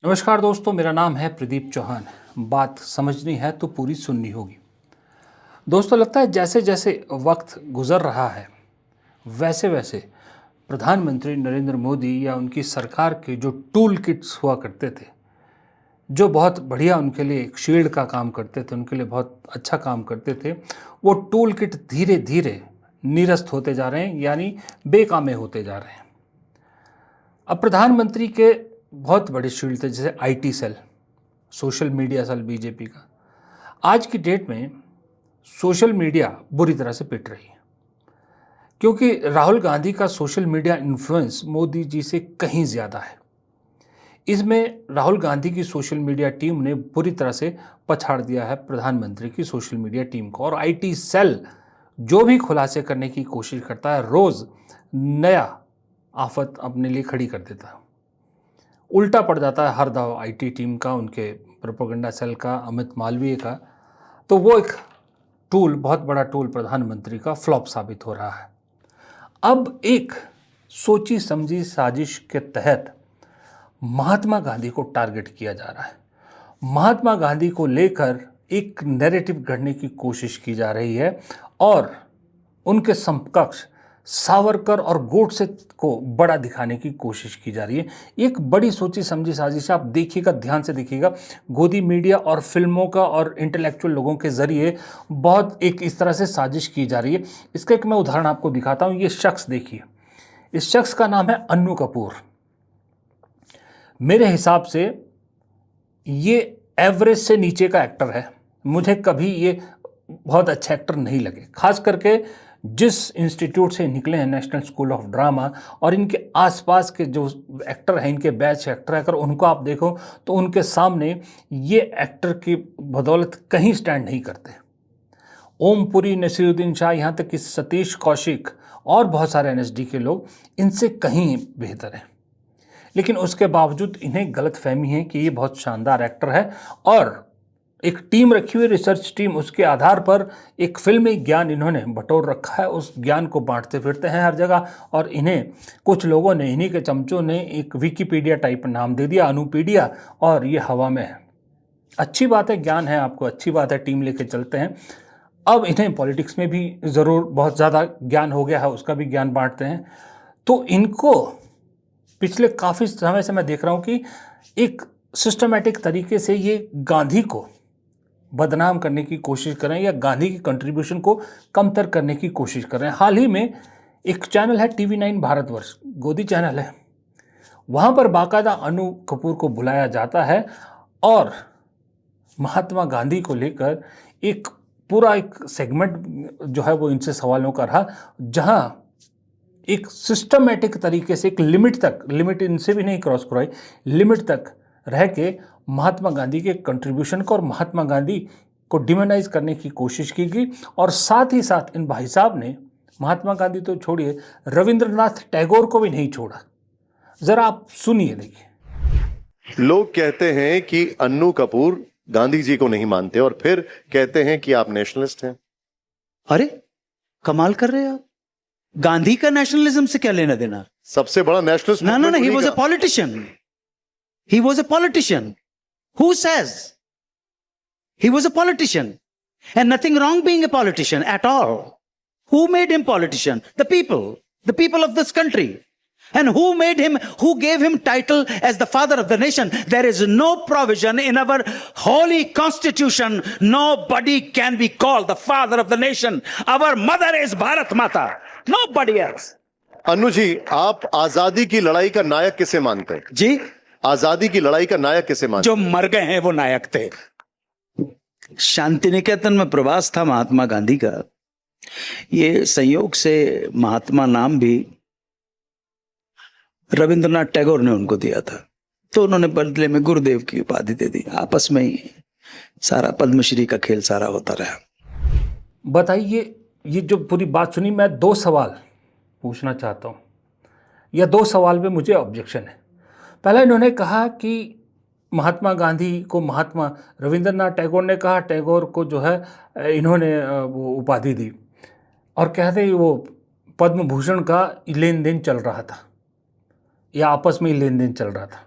नमस्कार दोस्तों, मेरा नाम है प्रदीप चौहान। बात समझनी है तो पूरी सुननी होगी। दोस्तों, लगता है जैसे जैसे वक्त गुजर रहा है वैसे वैसे प्रधानमंत्री नरेंद्र मोदी या उनकी सरकार के जो टूल किट्स हुआ करते थे, जो बहुत बढ़िया उनके लिए एक शील्ड का काम करते थे, उनके लिए बहुत अच्छा काम करते थे, वो टूल किट धीरे धीरे निरस्त होते जा रहे हैं, यानी बेकामे होते जा रहे हैं। अब प्रधानमंत्री के बहुत बड़े शील्ड थे, जैसे IT cell, social media cell BJP का। आज की डेट में सोशल मीडिया बुरी तरह से पिट रही है, क्योंकि राहुल गांधी का social media influence Modi ji से कहीं ज़्यादा है। इसमें राहुल गांधी की सोशल मीडिया टीम ने बुरी तरह से पछाड़ दिया है प्रधानमंत्री की सोशल मीडिया टीम को, और आईटी सेल जो भी खुलासे करने की कोशिश करता है, रोज़ नया आफत अपने लिए खड़ी कर देता है। उल्टा पड़ जाता है हर दाव आईटी टीम का, उनके प्रोपेगेंडा सेल का, अमित मालवीय का। तो वो एक टूल, बहुत बड़ा टूल प्रधानमंत्री का फ्लॉप साबित हो रहा है। अब एक सोची समझी साजिश के तहत महात्मा गांधी को टारगेट किया जा रहा है। महात्मा गांधी को लेकर एक नैरेटिव गढ़ने की कोशिश की जा रही है, और उनके समकक्ष सावरकर और गोडसे को बड़ा दिखाने की कोशिश की जा रही है। एक बड़ी सोची समझी साजिश, आप देखिएगा, ध्यान से देखिएगा। गोदी मीडिया और फिल्मों का और इंटेलेक्चुअल लोगों के जरिए बहुत एक इस तरह से साजिश की जा रही है। इसका एक मैं उदाहरण आपको दिखाता हूँ। ये शख्स देखिए, इस शख्स का नाम है अन्नू कपूर। मेरे हिसाब से ये एवरेज से नीचे का एक्टर है। मुझे कभी ये बहुत अच्छे एक्टर नहीं लगे, खास करके जिस इंस्टीट्यूट से निकले हैं, नेशनल स्कूल ऑफ ड्रामा, और इनके आसपास के जो एक्टर हैं, इनके बैच एक्टर हैं, अगर उनको आप देखो तो उनके सामने ये एक्टर की बदौलत कहीं स्टैंड नहीं करते। ओम पुरी, नसीरुद्दीन शाह, यहाँ तक कि सतीश कौशिक और बहुत सारे एनएसडी के लोग इनसे कहीं बेहतर हैं। लेकिन उसके बावजूद इन्हें गलतफहमी है कि ये बहुत शानदार एक्टर है, और एक टीम रखी हुई, रिसर्च टीम, उसके आधार पर एक फिल्मी ज्ञान इन्होंने बटोर रखा है। उस ज्ञान को बांटते फिरते हैं हर जगह, और इन्हें कुछ लोगों ने, इन्हीं के चमचों ने एक विकिपीडिया टाइप नाम दे दिया, अनुपीडिया, और ये हवा में है। अच्छी बात है, ज्ञान है आपको, अच्छी बात है, टीम लेके चलते हैं। अब इन्हें पॉलिटिक्स में भी ज़रूर बहुत ज़्यादा ज्ञान हो गया है, उसका भी ज्ञान बांटते हैं। तो इनको पिछले काफ़ी समय से मैं देख रहा हूँ कि एक सिस्टमैटिक तरीके से ये गांधी को बदनाम करने की कोशिश कर रहे हैं, या गांधी की कंट्रीब्यूशन को कमतर करने की कोशिश कर रहे हैं। हाल ही में एक चैनल है TV9 भारतवर्ष, गोदी चैनल है, वहाँ पर बाकायदा अनु कपूर को बुलाया जाता है, और महात्मा गांधी को लेकर एक पूरा एक सेगमेंट जो है वो इनसे सवालों का रहा, जहाँ एक सिस्टमैटिक तरीके से एक लिमिट इनसे भी नहीं क्रॉस कराई, लिमिट तक रह के महात्मा गांधी के कंट्रीब्यूशन को और महात्मा गांधी को डिमोनाइज करने की कोशिश की गई। और साथ ही साथ इन भाई साहब ने महात्मा गांधी तो छोड़िए, रविंद्रनाथ टैगोर को भी नहीं छोड़ा। जरा आप सुनिए, देखिए। लोग कहते हैं कि अन्नू कपूर गांधी जी को नहीं मानते, और फिर कहते हैं कि आप नेशनलिस्ट हैं। अरे कमाल कर रहे हैं आप। गांधी का नेशनलिज्म से क्या लेना देना? सबसे बड़ा nationalist No, no, no. He उन्हीं was a का। politician. He was a politician. Who says? He was a politician. And nothing wrong being a politician at all. Who made him politician? The people. The people of this country. And who made him, who gave him title as the father of the nation? There is no provision in our holy constitution. Nobody can be called the father of the nation. Our mother is Bharat Mata. Nobody else. Annu ji, आप आजादी की लड़ाई का नायक किसे मानते हैं? जी, आजादी की लड़ाई का नायक किसे मानते जो मर गए हैं वो नायक थे। शांति निकेतन में प्रवास था महात्मा गांधी का। ये संयोग से महात्मा नाम भी रविंद्रनाथ टैगोर ने उनको दिया था, तो उन्होंने बदले में गुरुदेव की उपाधि दे दी। आपस में ही सारा पद्मश्री का खेल सारा होता रहा। बताइए, ये जो पूरी बात सुनी, मैं दो सवाल पूछना चाहता हूँ, या दो सवाल पे मुझे ऑब्जेक्शन है। पहला, इन्होंने कहा कि महात्मा गांधी को महात्मा, रविंद्रनाथ टैगोर ने कहा टैगोर को जो है इन्होंने वो उपाधि दी, और कहते ही वो पद्म भूषण का लेन देन चल रहा था, या आपस में ही लेन देन चल रहा था।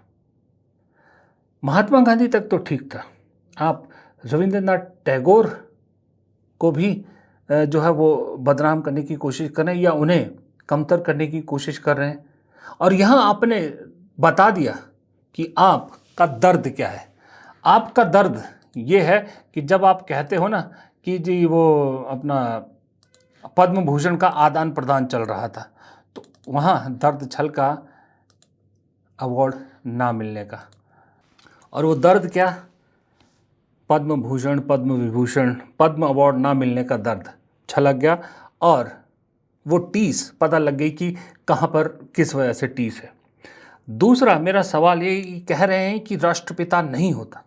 महात्मा गांधी तक तो ठीक था, आप रविंद्रनाथ टैगोर को भी जो है वो बदनाम करने की कोशिश कर रहे हैं या उन्हें कमतर करने की कोशिश कर रहे हैं। और यहाँ आपने बता दिया कि आपका दर्द क्या है। आपका दर्द ये है कि जब आप कहते हो ना कि जी वो अपना पद्म भूषण का आदान प्रदान चल रहा था, तो वहाँ दर्द छलका अवार्ड ना मिलने का। और वो दर्द क्या? पद्म भूषण, पद्म विभूषण, पद्म अवार्ड ना मिलने का दर्द छलक गया और वो टीस पता लग गई कि कहाँ पर किस वजह से टीस है। दूसरा मेरा सवाल ये कह रहे हैं कि राष्ट्रपिता नहीं होता,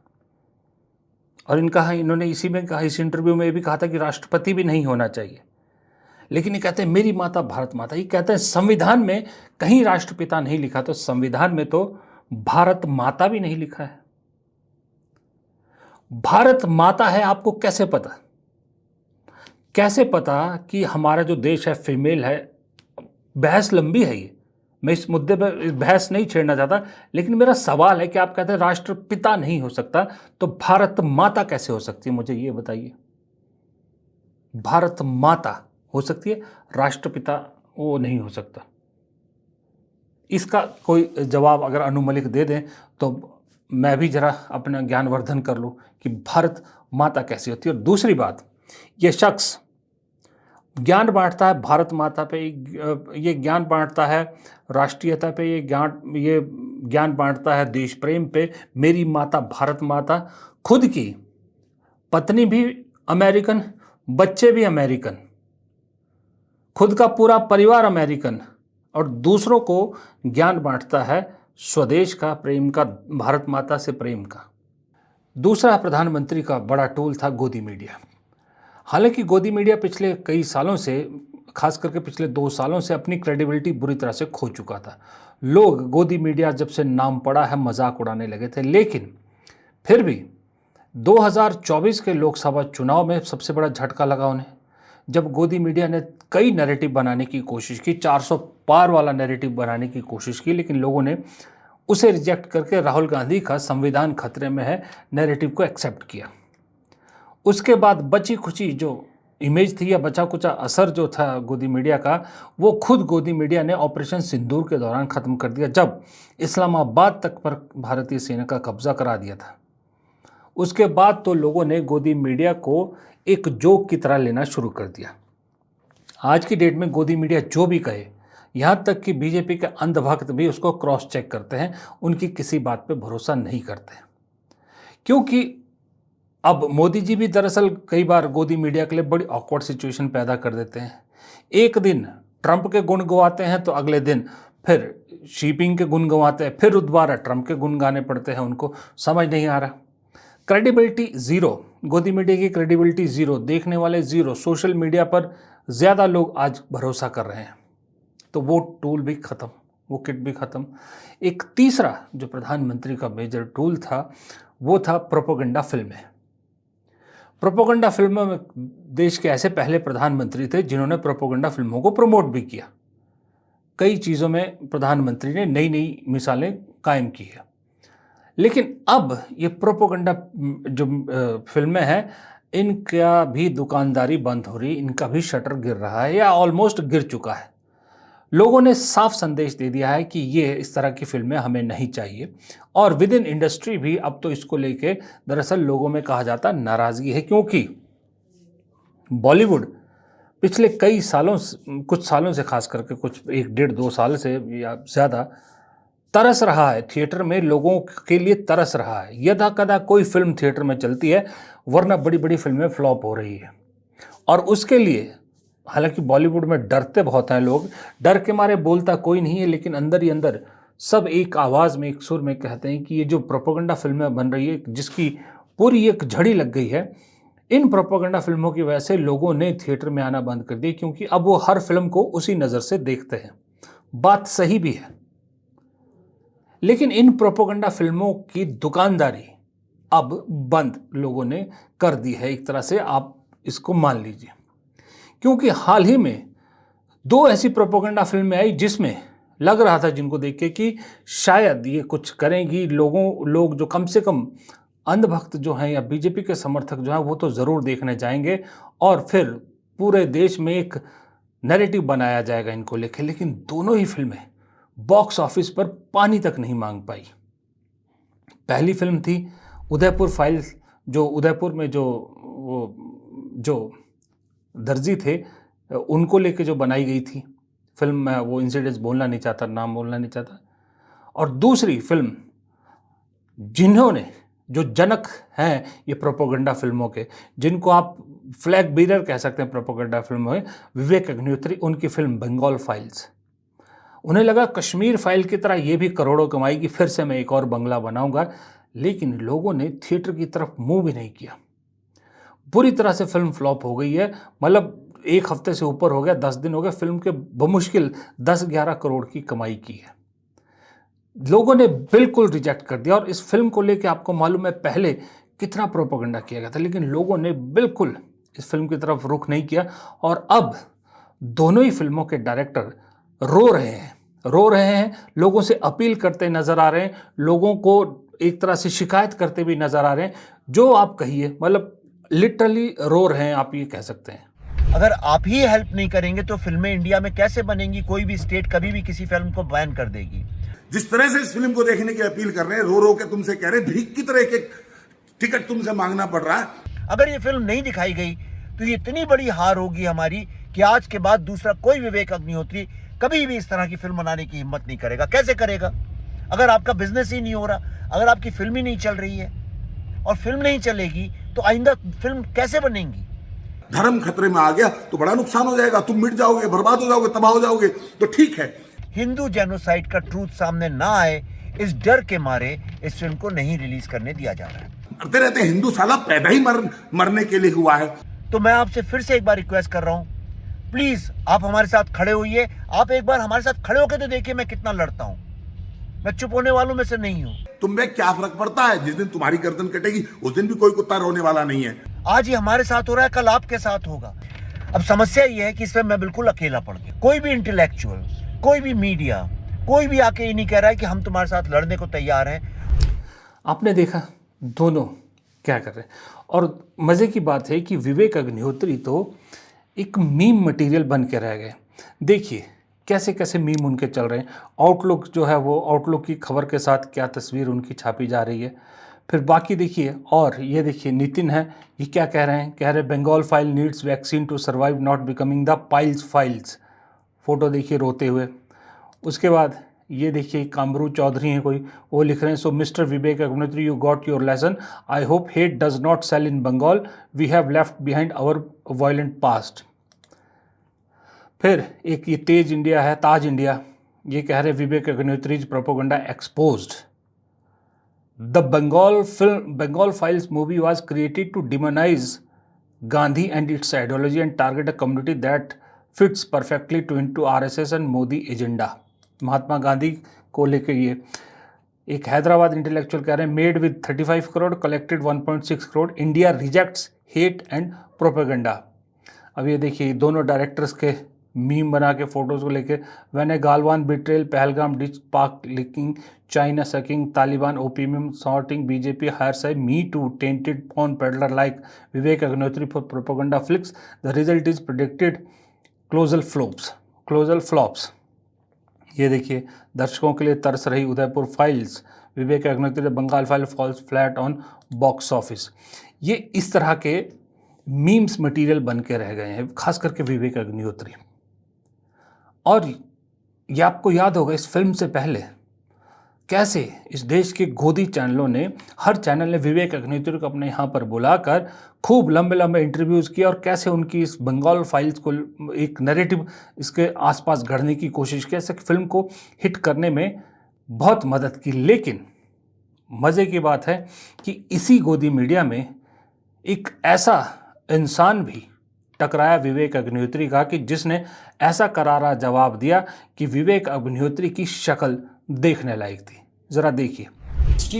और इन्होंने इसी में कहा, इस इंटरव्यू में भी कहा था कि राष्ट्रपति भी नहीं होना चाहिए। लेकिन ये कहते हैं मेरी माता भारत माता। ये कहते हैं संविधान में कहीं राष्ट्रपिता नहीं लिखा, तो संविधान में तो भारत माता भी नहीं लिखा है। भारत माता है, आपको कैसे पता? कैसे पता कि हमारा जो देश है फीमेल है? बहस लंबी है ये, मैं इस मुद्दे पर बहस नहीं छेड़ना चाहता, लेकिन मेरा सवाल है कि आप कहते हैं राष्ट्रपिता नहीं हो सकता, तो भारत माता कैसे हो सकती है? मुझे ये बताइए। भारत माता हो सकती है, राष्ट्रपिता वो नहीं हो सकता। इसका कोई जवाब अगर अनु मलिक दे दें तो मैं भी जरा अपना ज्ञानवर्धन कर लूँ कि भारत माता कैसी होती है। और दूसरी बात, ये शख्स ज्ञान बांटता है भारत माता पे, ये ज्ञान बांटता है राष्ट्रीयता पे, ये ज्ञान बांटता है देश प्रेम पे, मेरी माता भारत माता। खुद की पत्नी भी अमेरिकन, बच्चे भी अमेरिकन, खुद का पूरा परिवार अमेरिकन, और दूसरों को ज्ञान बांटता है स्वदेश का, प्रेम का, भारत माता से प्रेम का। दूसरा प्रधानमंत्री का बड़ा टूल था गोदी मीडिया। हालांकि गोदी मीडिया पिछले कई सालों से, खास करके पिछले 2 सालों से अपनी क्रेडिबिलिटी बुरी तरह से खो चुका था। लोग गोदी मीडिया जब से नाम पड़ा है मजाक उड़ाने लगे थे। लेकिन फिर भी 2024 के लोकसभा चुनाव में सबसे बड़ा झटका लगा उन्हें, जब गोदी मीडिया ने कई नैरेटिव बनाने की कोशिश की, 400 पार वाला नैरेटिव बनाने की कोशिश की, लेकिन लोगों ने उसे रिजेक्ट करके राहुल गांधी का संविधान खतरे में है नैरेटिव को एक्सेप्ट किया। उसके बाद बची खुची जो इमेज थी या बचा कुचा असर जो था गोदी मीडिया का, वो खुद गोदी मीडिया ने ऑपरेशन सिंदूर के दौरान ख़त्म कर दिया, जब इस्लामाबाद तक पर भारतीय सेना का कब्जा करा दिया था। उसके बाद तो लोगों ने गोदी मीडिया को एक जोक की तरह लेना शुरू कर दिया। आज की डेट में गोदी मीडिया जो भी कहे, यहाँ तक कि बीजेपी के अंधभक्त भी उसको क्रॉस चेक करते हैं, उनकी किसी बात पे भरोसा नहीं करते। क्योंकि अब मोदी जी भी दरअसल कई बार गोदी मीडिया के लिए बड़ी ऑकवर्ड सिचुएशन पैदा कर देते हैं। एक दिन ट्रंप के गुण गवाते हैं तो अगले दिन फिर शीपिंग के गुण गवाते हैं, फिर दोबारा ट्रंप के गुण गाने पड़ते हैं। उनको समझ नहीं आ रहा। क्रेडिबिलिटी ज़ीरो, गोदी मीडिया की क्रेडिबिलिटी ज़ीरो, देखने वाले ज़ीरो, सोशल मीडिया पर ज़्यादा लोग आज भरोसा कर रहे हैं। तो वो टूल भी ख़त्म, वो किट भी ख़त्म। एक तीसरा जो प्रधानमंत्री का मेजर टूल था वो था प्रोपेगेंडा फिल्में। प्रोपेगेंडा फिल्मों में देश के ऐसे पहले प्रधानमंत्री थे जिन्होंने प्रोपेगेंडा फिल्मों को प्रमोट भी किया। कई चीज़ों में प्रधानमंत्री ने नई नई मिसालें कायम की है। लेकिन अब ये प्रोपेगेंडा जो फिल्में हैं, इनका भी दुकानदारी बंद हो रही, इनका भी शटर गिर रहा है या ऑलमोस्ट गिर चुका है। लोगों ने साफ संदेश दे दिया है कि ये इस तरह की फिल्में हमें नहीं चाहिए, और विद इन इंडस्ट्री भी अब तो इसको लेके दरअसल लोगों में कहा जाता नाराज़गी है, क्योंकि बॉलीवुड पिछले कई सालों, कुछ सालों से, खास करके कुछ 1-1.5-2 साल से या ज़्यादा तरस रहा है, थिएटर में लोगों के लिए तरस रहा है। यदा कदा कोई फिल्म थिएटर में चलती है, वरना बड़ी बड़ी फिल्में फ्लॉप हो रही है। और उसके लिए हालांकि बॉलीवुड में डरते बहुत हैं लोग, डर के मारे बोलता कोई नहीं है, लेकिन अंदर ही अंदर सब एक आवाज़ में, एक सुर में कहते हैं कि ये जो प्रोपेगेंडा फिल्में बन रही है, जिसकी पूरी एक झड़ी लग गई है, इन प्रोपेगेंडा फिल्मों की वजह से लोगों ने थिएटर में आना बंद कर दिया, क्योंकि अब वो हर फिल्म को उसी नज़र से देखते हैं। बात सही भी है, लेकिन इन प्रोपेगेंडा फिल्मों की दुकानदारी अब बंद लोगों ने कर दी है, एक तरह से आप इसको मान लीजिए। क्योंकि हाल ही में 2 ऐसी प्रोपेगेंडा फिल्में आई जिसमें लग रहा था जिनको देख के कि शायद ये कुछ करेंगी, लोग जो कम से कम अंधभक्त जो हैं या बीजेपी के समर्थक जो हैं वो तो ज़रूर देखने जाएंगे और फिर पूरे देश में एक नैरेटिव बनाया जाएगा इनको लेके। लेकिन दोनों ही फिल्में बॉक्स ऑफिस पर पानी तक नहीं मांग पाई। पहली फिल्म थी उदयपुर फाइल्स, जो उदयपुर में जो दर्जी थे उनको लेके जो बनाई गई थी फिल्म, मैं वो इंसिडेंट्स बोलना नहीं चाहता, नाम बोलना नहीं चाहता। और दूसरी फिल्म जिन्होंने, जो जनक हैं ये प्रोपोगंडा फिल्मों के, जिनको आप फ्लैग बीरर कह सकते हैं प्रोपोगंडा फिल्मों में, विवेक अग्निहोत्री, उनकी फिल्म बंगाल फाइल्स। उन्हें लगा कश्मीर फाइल की तरह ये भी करोड़ों कमाएगी, फिर से मैं एक और बंगला बनाऊंगा। लेकिन लोगों ने थिएटर की तरफ मुंह भी नहीं किया। बुरी तरह से फिल्म फ्लॉप हो गई है, मतलब एक हफ्ते से ऊपर हो गया, 10 दिन हो गए, फिल्म के बमुश्किल 10-11 करोड़ की कमाई की है। लोगों ने बिल्कुल रिजेक्ट कर दिया। और इस फिल्म को लेकर आपको मालूम है पहले कितना प्रोपेगेंडा किया गया था, लेकिन लोगों ने बिल्कुल इस फिल्म की तरफ रुख नहीं किया। और अब दोनों ही फिल्मों के डायरेक्टर रो रहे हैं, लोगों से अपील करते नजर आ रहे हैं, लोगों को एक तरह से शिकायत करते भी नजर आ रहे हैं। जो आप कहिए, मतलब लिटरली रो रहे हैं, आप ये कह सकते हैं। अगर आप ही हेल्प नहीं करेंगे तो फिल्में इंडिया में कैसे बनेंगी? कोई भी स्टेट कभी भी किसी फिल्म को बैन कर देगी। जिस तरह से इस फिल्म को देखने की अपील कर रहे हैं, रो रो के तुमसे कह रहे हैं, भीख की तरह एक टिकट तुमसे मांगना पड़ रहा है। अगर ये फिल्म नहीं दिखाई गई तो ये इतनी बड़ी हार होगी हमारी कि आज के बाद दूसरा कोई विवेक अग्निहोत्री कभी भी इस तरह की फिल्म बनाने की हिम्मत नहीं करेगा। कैसे करेगा? अगर आपका बिजनेस ही नहीं हो रहा, अगर आपकी फिल्म ही नहीं चल रही है, और फिल्म नहीं चलेगी तो आइंदा फिल्म कैसे बनेंगी? धर्म खतरे में आ गया तो बड़ा नुकसान हो जाएगा, तुम मिट जाओगे, बर्बाद हो जाओगे, तबाह हो जाओगे। तो ठीक है, हिंदू जेनोसाइड का ट्रूथ सामने ना आए, इस डर के मारे इस फिल्म को नहीं रिलीज करने दिया जा रहा है। मरते रहते हिंदू, साला पैदा ही मरने के लिए हुआ है। तो मैं आपसे फिर से एक बार रिक्वेस्ट कर रहा हूं, प्लीज आप हमारे साथ खड़े होइए। आप एक बार हमारे साथ खड़े होकर तो देखिए मैं कितना लड़ता हूं। मैं चुप होने वालों में से नहीं हूं। तुम में क्या फर्क पड़ता है? जिस दिन तुम्हारी गर्दन कटेगी उस दिन भी कोई कुत्ता रोने वाला नहीं है। आज ये हमारे साथ हो रहा है, कल आपके साथ होगा। अब समस्या ये है कि इसमें मैं बिल्कुल अकेला पड़ गया। कोई भी इंटेलेक्चुअल, कोई भी मीडिया, कोई भी आके ये नहीं कह रहा है कि हम तुम्हारे साथ लड़ने को तैयार हैं। आपने देखा दोनों क्या कर रहे हैं। और मज़े की बात है कि विवेक अग्निहोत्री तो एक मीम मटेरियल बन के रह गए। देखिए कैसे कैसे मीम उनके चल रहे हैं। आउटलुक जो है वो आउटलुक की खबर के साथ क्या तस्वीर उनकी छापी जा रही है। फिर बाकी देखिए, और ये देखिए नितिन है, ये क्या कह रहे हैं, कह रहे Bengal file needs vaccine to survive not becoming the piles files. Photo देखिए रोते हुए। उसके बाद ये देखिए कामरू चौधरी हैं कोई, वो लिख रहे हैं, so mister Vivek Agnihotri you got your lesson, I hope hate does not sell in Bengal, we have left behind our violent past. फिर एक ये तेज इंडिया है, ताज इंडिया, ये कह रहे Vivek Agnihotri propaganda exposed. The Bengal files movie was created to demonise Gandhi and its ideology and target a community that fits perfectly into RSS and Modi agenda। Mahatma Gandhi को लेकर ये एक हैदराबाद इंटेलेक्चुअल कह रहे हैं, made with 35 crore collected 1.6 crore, India rejects hate and propaganda. अब ये देखिए दोनों डायरेक्टर्स के मीम बना के फोटोज को लेके, when a Galwan betrayal, Pahalgam ditch, Pak licking, China sucking, Taliban opium sorting, BJP hires a me too tainted porn peddler like Vivek Agnihotri for propaganda flicks, the result is predicted colossal flops. ये देखिए दर्शकों के लिए तरस रही Udaipur files, Vivek Agnihotri Bengal file falls flat on box office. ये इस तरह के मीम्स मटेरियल बन के रह गए हैं, खास करके विवेक अग्निहोत्री। और ये आपको याद होगा इस फिल्म से पहले कैसे इस देश के गोदी चैनलों ने, हर चैनल ने विवेक अग्निहोत्री को अपने यहाँ पर बुलाकर खूब लंबे लंबे इंटरव्यूज़ किए और कैसे उनकी इस बंगाल फाइल्स को एक नैरेटिव इसके आसपास गढ़ने की कोशिश की, ऐसे फिल्म को हिट करने में बहुत मदद की। लेकिन मज़े की बात है कि इसी गोदी मीडिया में एक ऐसा इंसान भी टकराया विवेक अग्निहोत्री का कि जिसने ऐसा करारा जवाब दिया कि विवेक अग्निहोत्री की शक्ल देखने लायक थी। जरा देखिए।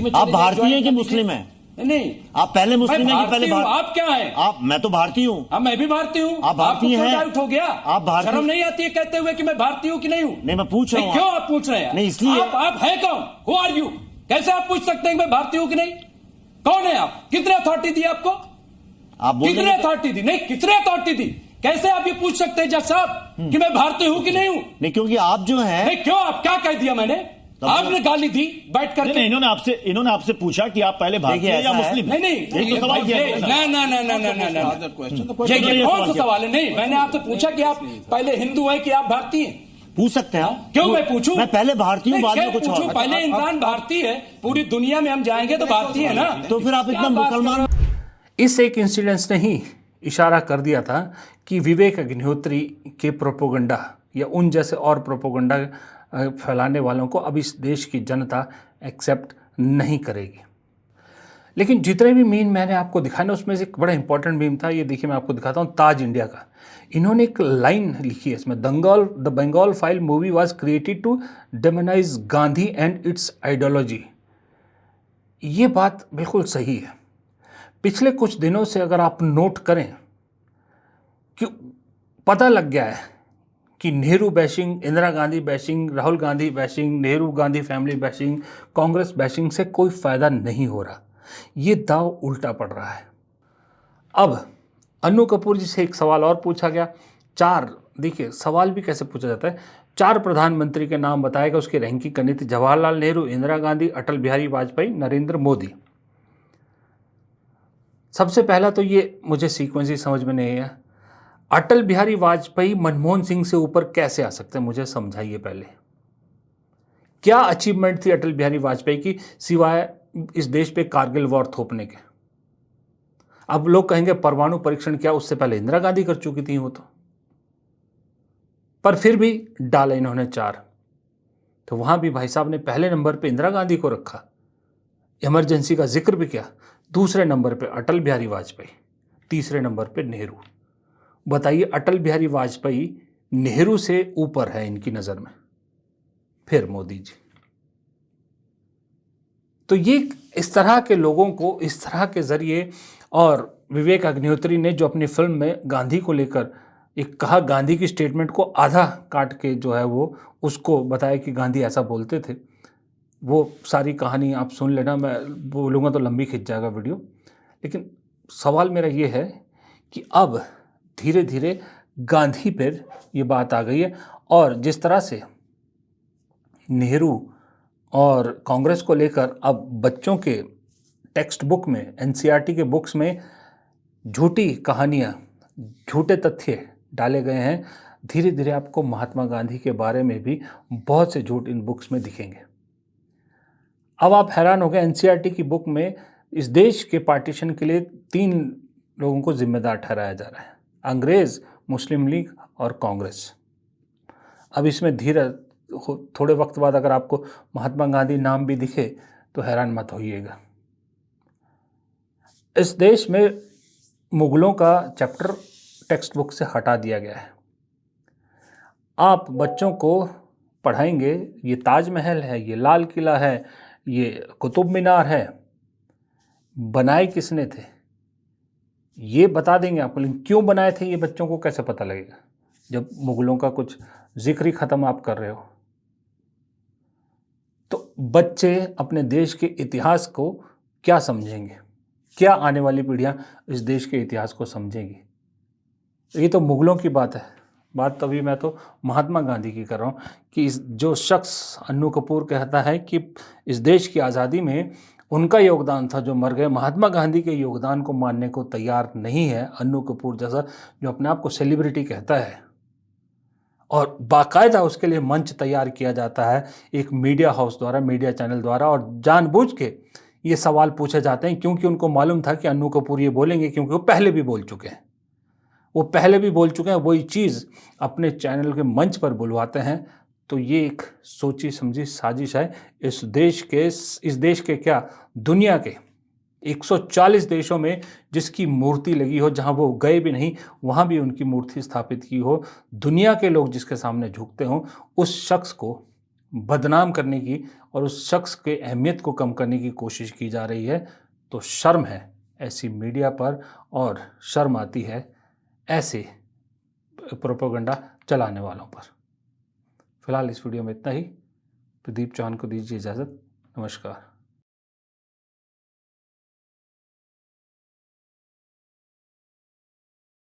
आप भारतीय हैं कि मुस्लिम हैं? नहीं आप पहले मुस्लिम हैं कि पहले आप क्या हैं? आप, मैं तो भारतीय हूँ। हाँ, मैं भी भारतीय हूँ। आप भारतीय हैं? डाउट हो गया? आप भारतीय? शर्म नहीं आती है कहते हुए कि मैं भारतीय हूँ कि नहीं हूँ? नहीं, मैं पूछ रहा हूँ। क्यों आप पूछ रहे हैं? नहीं, इसलिए आप हैं कौन? Who are you? कैसे आप पूछ सकते हैं कि मैं भारतीय हूँ कि नहीं? कौन है आप? कितने अथॉरिटी दी आपको? आप बोल कितने अथॉरिटी दी? नहीं, कितने अथॉरिटी दी? कैसे आप ये पूछ सकते हैं जज साहब कि मैं भारतीय हूँ कि नहीं हूँ? नहीं, क्योंकि आप जो है, नहीं, क्यों? आप क्या कह दिया मैंने? आपने गाली दी बैठ कर? नहीं, इन्होंने आपसे पूछा कि आप पहले भारतीय या मुस्लिम? नहीं, यही तो सवाल किया गया ना। ये कौन सा सवाल है? नहीं, मैंने आपसे पूछा कि आप पहले हिंदू हैं कि आप भारतीय हैं? पूछ सकते हैं। क्यों मैं पूछूं? मैं पहले भारतीय हूँ, बाद में कुछ और। पहले इंसान भारतीय है, पूरी दुनिया में हम जाएंगे तो भारतीय है ना। तो फिर आप इतना मुसलमान। इस एक इंसिडेंस ने ही इशारा कर दिया था कि विवेक अग्निहोत्री के प्रोपोगंडा या उन जैसे और प्रोपोगंडा फैलाने वालों को अब इस देश की जनता एक्सेप्ट नहीं करेगी। लेकिन जितने भी मीम मैंने आपको दिखाए ना, उसमें से एक बड़ा इंपॉर्टेंट मीम था, ये देखिए मैं आपको दिखाता हूँ, ताज इंडिया का। इन्होंने एक लाइन लिखी है इसमें, the Bengal file movie was created to demonize Gandhi and its ideology. ये बात बिल्कुल सही है। पिछले कुछ दिनों से अगर आप नोट करें कि पता लग गया है कि Nehru bashing, Indira Gandhi bashing, Rahul Gandhi bashing, Nehru Gandhi family bashing, Congress bashing से कोई फ़ायदा नहीं हो रहा। ये दाव उल्टा पड़ रहा है। अब अन्नू कपूर जी से एक सवाल और पूछा गया। देखिए सवाल भी कैसे पूछा जाता है, 4 प्रधानमंत्री के नाम बताएगा, उसकी रैंकिंग करनी थी। जवाहरलाल नेहरू, इंदिरा गांधी, अटल बिहारी वाजपेयी, नरेंद्र मोदी। सबसे पहला तो ये मुझे सीक्वेंस ही समझ में नहीं है, अटल बिहारी वाजपेयी मनमोहन सिंह से ऊपर कैसे आ सकते हैं? मुझे समझाइए पहले, क्या अचीवमेंट थी अटल बिहारी वाजपेयी की सिवाय इस देश पे कारगिल वॉर थोपने के? अब लोग कहेंगे परमाणु परीक्षण, क्या उससे पहले इंदिरा गांधी कर चुकी थी वो तो? पर फिर भी डाला इन्होंने 4, तो वहां भी भाई साहब ने पहले नंबर पे इंदिरा गांधी को रखा, इमरजेंसी का जिक्र भी किया। दूसरे नंबर पे अटल बिहारी वाजपेयी, तीसरे नंबर पे नेहरू। बताइए, अटल बिहारी वाजपेयी नेहरू से ऊपर है इनकी नज़र में, फिर मोदी जी। तो ये इस तरह के लोगों को इस तरह के ज़रिए, और विवेक अग्निहोत्री ने जो अपनी फिल्म में गांधी को लेकर एक कहा, गांधी की स्टेटमेंट को आधा काट के जो है वो उसको बताया कि गांधी ऐसा बोलते थे। वो सारी कहानी आप सुन लेना, मैं बोलूँगा तो लंबी खिंच जाएगा वीडियो। लेकिन सवाल मेरा ये है कि अब धीरे धीरे गांधी पर ये बात आ गई है, और जिस तरह से नेहरू और कांग्रेस को लेकर अब बच्चों के टेक्स्ट बुक में, एनसीईआरटी के बुक्स में झूठी कहानियाँ, झूठे तथ्य डाले गए हैं। धीरे धीरे आपको महात्मा गांधी के बारे में भी बहुत से झूठ इन बुक्स में दिखेंगे। अब आप हैरान हो गए, एनसीईआरटी की बुक में इस देश के पार्टीशन के लिए 3 लोगों को जिम्मेदार ठहराया जा रहा है, अंग्रेज़, मुस्लिम लीग और कांग्रेस। अब इसमें थोड़े वक्त बाद अगर आपको महात्मा गांधी नाम भी दिखे तो हैरान मत होइएगा। इस देश में मुगलों का चैप्टर टेक्स्ट बुक से हटा दिया गया है। आप बच्चों को पढ़ाएंगे, ये ताजमहल है, ये लाल किला है, ये कुतुब मीनार है, बनाए किसने थे ये बता देंगे आपको, लेकिन क्यों बनाए थे ये बच्चों को कैसे पता लगेगा जब मुगलों का कुछ जिक्र ही ख़त्म आप कर रहे हो। तो बच्चे अपने देश के इतिहास को क्या समझेंगे? क्या आने वाली पीढ़ियां इस देश के इतिहास को समझेंगी? ये तो मुगलों की बात है, बात तभी मैं तो महात्मा गांधी की कर रहा हूँ कि जो शख्स अन्नू कपूर कहता है कि इस देश की आज़ादी में उनका योगदान था जो मर गए, महात्मा गांधी के योगदान को मानने को तैयार नहीं है अन्नू कपूर जैसा, जो अपने आप को सेलिब्रिटी कहता है, और बाकायदा उसके लिए मंच तैयार किया जाता है एक मीडिया हाउस द्वारा, मीडिया चैनल द्वारा, और जानबूझ के ये सवाल पूछे जाते हैं क्योंकि उनको मालूम था कि अन्नू कपूर ये बोलेंगे, क्योंकि वो पहले भी बोल चुके हैं, वही चीज़ अपने चैनल के मंच पर बुलवाते हैं। तो ये एक सोची समझी साजिश है इस देश के क्या, दुनिया के 140 देशों में जिसकी मूर्ति लगी हो, जहां वो गए भी नहीं वहां भी उनकी मूर्ति स्थापित की हो, दुनिया के लोग जिसके सामने झुकते हों, उस शख्स को बदनाम करने की और उस शख्स के अहमियत को कम करने की कोशिश की जा रही है। तो तो शर्म है ऐसी मीडिया पर और शर्म आती है ऐसे प्रोपेगेंडा चलाने वालों पर। फिलहाल इस वीडियो में इतना ही। प्रदीप चौहान को दीजिए इजाज़त। नमस्कार।